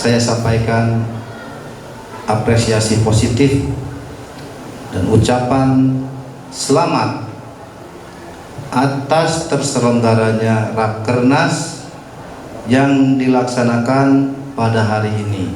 saya sampaikan apresiasi positif dan ucapan selamat atas terselenggaranya Rakernas yang dilaksanakan pada hari ini.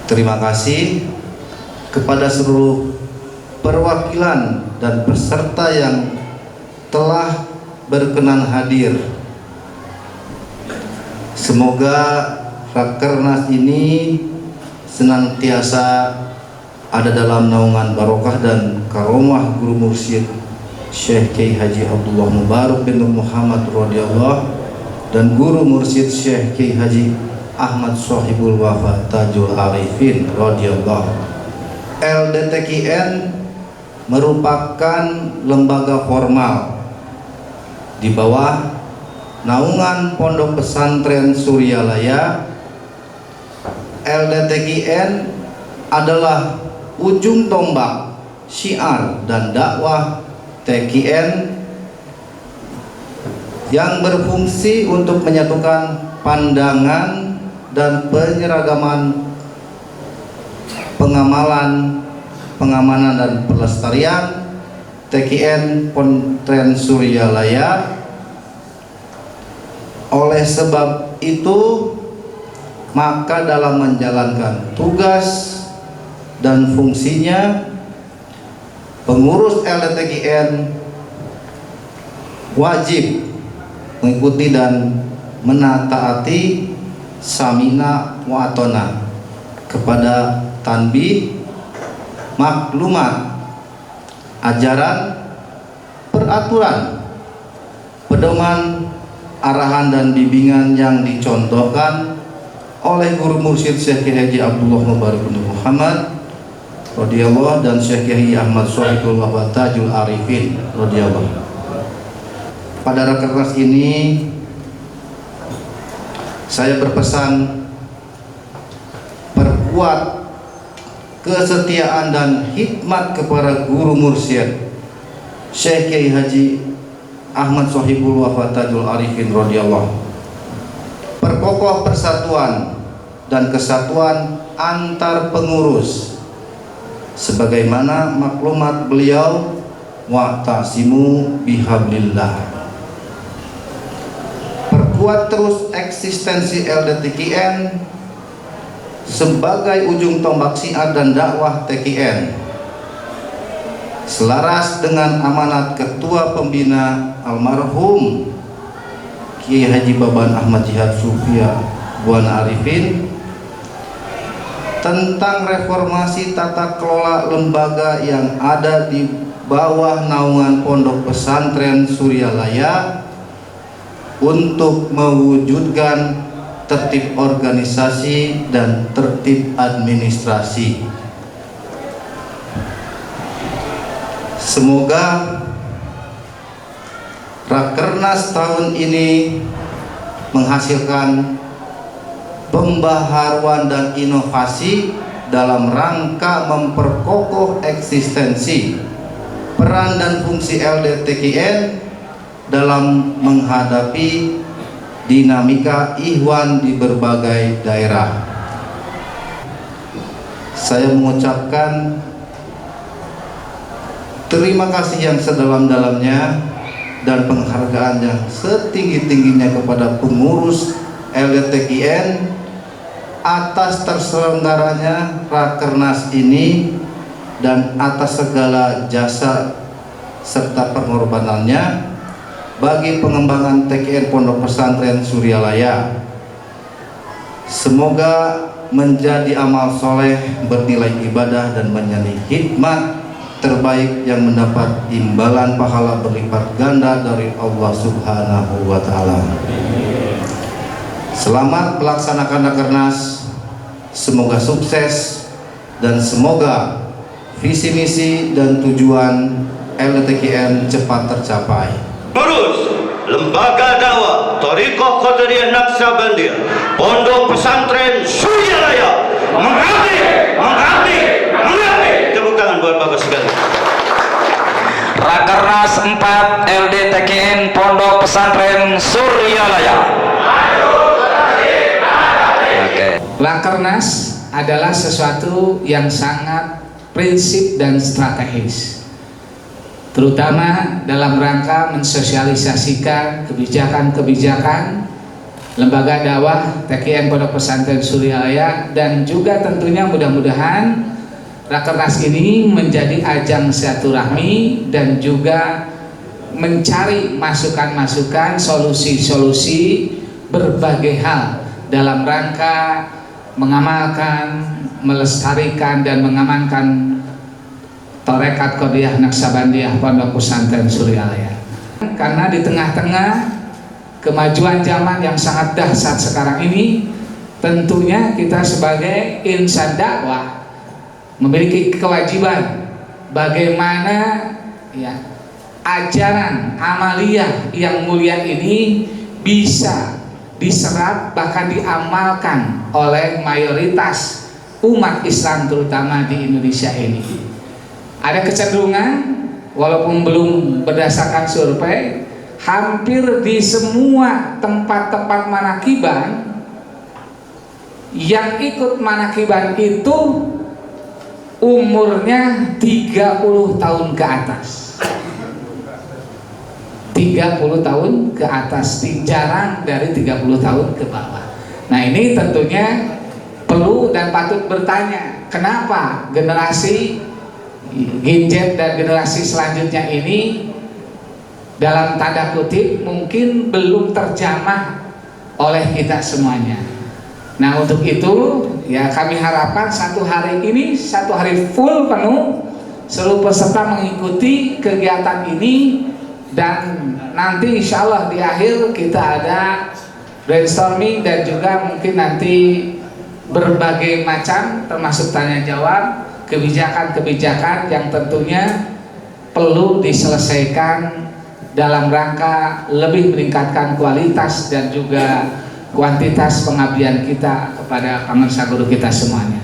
Terima kasih kepada seluruh perwakilan dan peserta yang telah berkenan hadir. Semoga Rakernas ini senantiasa ada dalam naungan barokah dan karomah Guru Mursyid Syekh Kiai Haji Abdullah Mubarak bin Muhammad radhiyallahu dan Guru Mursyid Syekh Kiai Haji Ahmad Sohibul Wafa Tajul Arifin radhiyallahu. LDTKN merupakan lembaga formal di bawah naungan Pondok Pesantren Suryalaya. LDTKN adalah ujung tombak syiar dan dakwah TKN yang berfungsi untuk menyatukan pandangan dan penyeragaman pengamanan dan pelestarian TKN Pesantren Suryalaya. Oleh sebab itu, maka dalam menjalankan tugas dan fungsinya, pengurus LDTKN wajib mengikuti dan menataati samina wa atona kepada tanbih, maklumat, ajaran, peraturan, pedoman, arahan dan bimbingan yang dicontohkan oleh Guru Mursyid Syekh Kiai Haji Abdullah Mubarak bin Muhammad radhiyallahu dan Syekh Kiai Ahmad Sohibul Wafa Tajul Arifin radhiyallahu. Pada Rakernas ini saya berpesan perkuat kesetiaan dan hikmat kepada Guru Mursyid Syekh Kiai Haji Ahmad Sohibul Wafa Tajul Arifin radhiyallahu. Perkokoh persatuan dan kesatuan antar pengurus sebagaimana maklumat beliau, wa'tasimu bihablillah. Perkuat terus eksistensi LDTKN sebagai ujung tombak syiar dan dakwah TKN, selaras dengan amanat Ketua Pembina almarhum Kiai Haji Baban Ahmad Jihad Sufia Buana Arifin tentang reformasi tata kelola lembaga yang ada di bawah naungan Pondok Pesantren Suryalaya untuk mewujudkan tertib organisasi dan tertib administrasi. Semoga Rakernas tahun ini menghasilkan pembaharuan dan inovasi dalam rangka memperkokoh eksistensi, peran dan fungsi LDTKN dalam menghadapi dinamika ihwan di berbagai daerah. Saya mengucapkan terima kasih yang sedalam-dalamnya dan penghargaan yang setinggi-tingginya kepada pengurus LDTKN atas terselenggaranya Rakernas ini dan atas segala jasa serta pengorbanannya bagi pengembangan TKN Pondok Pesantren Suryalaya. Semoga menjadi amal soleh bernilai ibadah dan menjadi hikmat terbaik yang mendapat imbalan pahala berlipat ganda dari Allah Subhanahu wa Ta'ala. Selamat melaksanakan Rakernas, semoga sukses dan semoga visi misi dan tujuan LDTKN cepat tercapai. Pengurus Lembaga Dakwah Thariqah Qadariyah Naqsabandiyah Pondok Pesantren Suryalaya mengabdi. Tepuk tangan buat Bapak sekalian. Rakernas 4 LDTKN Pondok Pesantren Suryalaya. Rakernas adalah sesuatu yang sangat prinsip dan strategis, terutama dalam rangka mensosialisasikan kebijakan-kebijakan lembaga dakwah TKN Pondok Pesantren Suryalaya, dan juga tentunya mudah-mudahan Rakernas ini menjadi ajang silaturahmi dan juga mencari masukan-masukan, solusi-solusi berbagai hal dalam rangka mengamalkan, melestarikan dan mengamankan Tarekat Qadriyah Naksabandiyah Pondok Pesantren Suryalaya. Karena di tengah-tengah kemajuan zaman yang sangat dahsyat sekarang ini, tentunya kita sebagai insan dakwah memiliki kewajiban bagaimana ya ajaran amaliyah yang mulia ini bisa diserap bahkan diamalkan oleh mayoritas umat Islam terutama di Indonesia ini. Ada kecenderungan, walaupun belum berdasarkan survei, hampir di semua tempat-tempat manakiban yang ikut manakiban itu umurnya 30 tahun ke atas. 30 tahun ke atas, jarang dari 30 tahun ke bawah. Nah, ini tentunya perlu dan patut bertanya, kenapa generasi Gen Z dan generasi selanjutnya ini dalam tanda kutip mungkin belum terjamah oleh kita semuanya. Nah, untuk itu ya kami harapkan satu hari ini, satu hari full penuh seluruh peserta mengikuti kegiatan ini. Dan nanti insya Allah di akhir kita ada brainstorming dan juga mungkin nanti berbagai macam termasuk tanya jawab, kebijakan-kebijakan yang tentunya perlu diselesaikan dalam rangka lebih meningkatkan kualitas dan juga kuantitas pengabdian kita kepada pemirsa guru kita semuanya.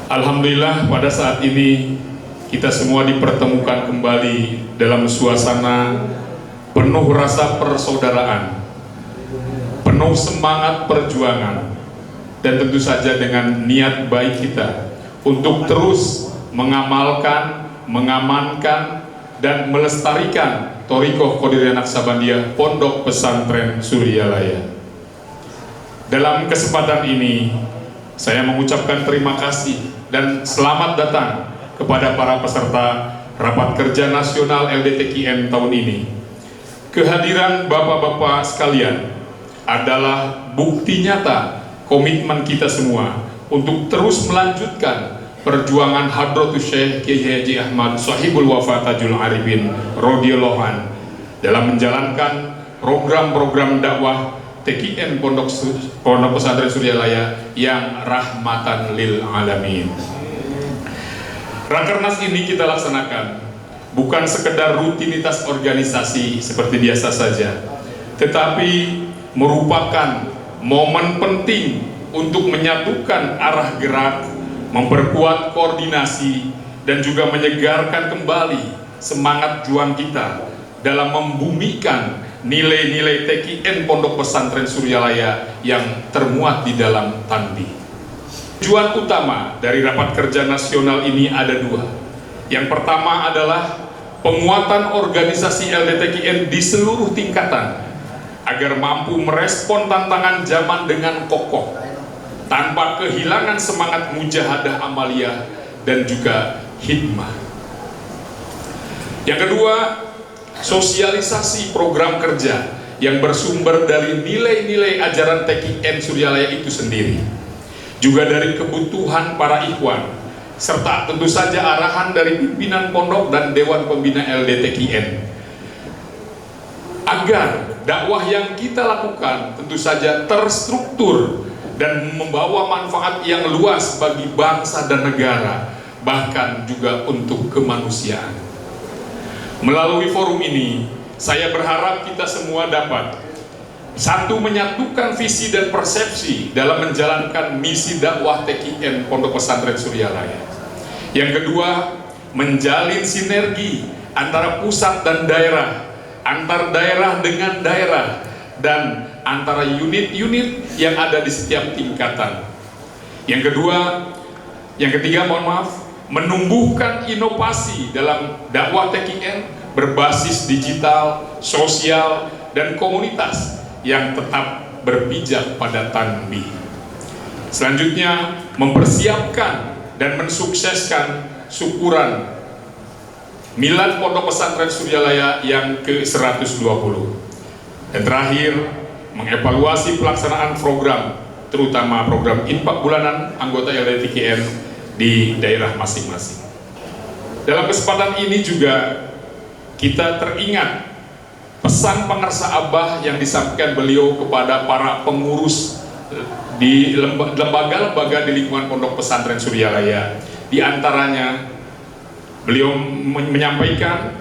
Alhamdulillah pada saat ini kita semua dipertemukan kembali dalam suasana penuh rasa persaudaraan, penuh semangat perjuangan, dan tentu saja dengan niat baik kita untuk terus mengamalkan, mengamankan, dan melestarikan Thariqah Qadiriyah Naksabandiyah Pondok Pesantren Suryalaya. Dalam kesempatan ini saya mengucapkan terima kasih dan selamat datang kepada para peserta Rapat Kerja Nasional LDTKN tahun ini. Kehadiran Bapak-Bapak sekalian adalah bukti nyata komitmen kita semua untuk terus melanjutkan perjuangan Hadratus Syekh Kiai Haji Ahmad Sahibul Wafa Tajul Arifin radhiyallahu an dalam menjalankan program-program dakwah TKN Pondok Pesantren Suryalaya yang rahmatan lil alamin. Rakernas ini kita laksanakan bukan sekedar rutinitas organisasi seperti biasa saja, tetapi merupakan momen penting untuk menyatukan arah gerak, memperkuat koordinasi, dan juga menyegarkan kembali semangat juang kita dalam membumikan nilai-nilai TKN Pondok Pesantren Suryalaya yang termuat di dalam Tanbih. Tujuan utama dari Rapat Kerja Nasional ini ada dua. Yang pertama adalah penguatan organisasi LDTKN di seluruh tingkatan agar mampu merespon tantangan zaman dengan kokoh tanpa kehilangan semangat mujahadah amaliyah dan juga hikmah. Yang kedua, sosialisasi program kerja yang bersumber dari nilai-nilai ajaran TKN Suryalaya itu sendiri, juga dari kebutuhan para ikhwan, serta tentu saja arahan dari pimpinan pondok dan Dewan Pembina LDTKN, agar dakwah yang kita lakukan tentu saja terstruktur dan membawa manfaat yang luas bagi bangsa dan negara, bahkan juga untuk kemanusiaan. Melalui forum ini, saya berharap kita semua dapat satu, menyatukan visi dan persepsi dalam menjalankan misi dakwah TKN Pondok Pesantren Suryalaya. Yang kedua, menjalin sinergi antara pusat dan daerah, antar daerah dengan daerah, dan antara unit-unit yang ada di setiap tingkatan. Yang ketiga, menumbuhkan inovasi dalam dakwah TKN berbasis digital, sosial, dan komunitas yang tetap berpijak pada tanbih. Selanjutnya, mempersiapkan dan mensukseskan syukuran Milad Pondok Pesantren Suryalaya yang ke-120. Dan terakhir, mengevaluasi pelaksanaan program, terutama program infak bulanan anggota LDTKN di daerah masing-masing. Dalam kesempatan ini juga kita teringat pesan pengarsa Abah yang disampaikan beliau kepada para pengurus di lembaga-lembaga di lingkungan Pondok Pesantren Suryalaya. Di antaranya beliau menyampaikan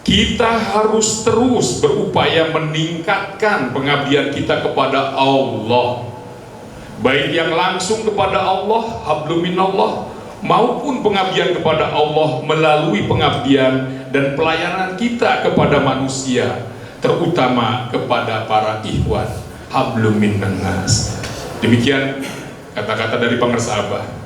kita harus terus berupaya meningkatkan pengabdian kita kepada Allah, baik yang langsung kepada Allah, hablum minallah, maupun pengabdian kepada Allah melalui pengabdian dan pelayanan kita kepada manusia, terutama kepada para ikhwan hablum minnas. Demikian kata-kata dari pengarsa Abah.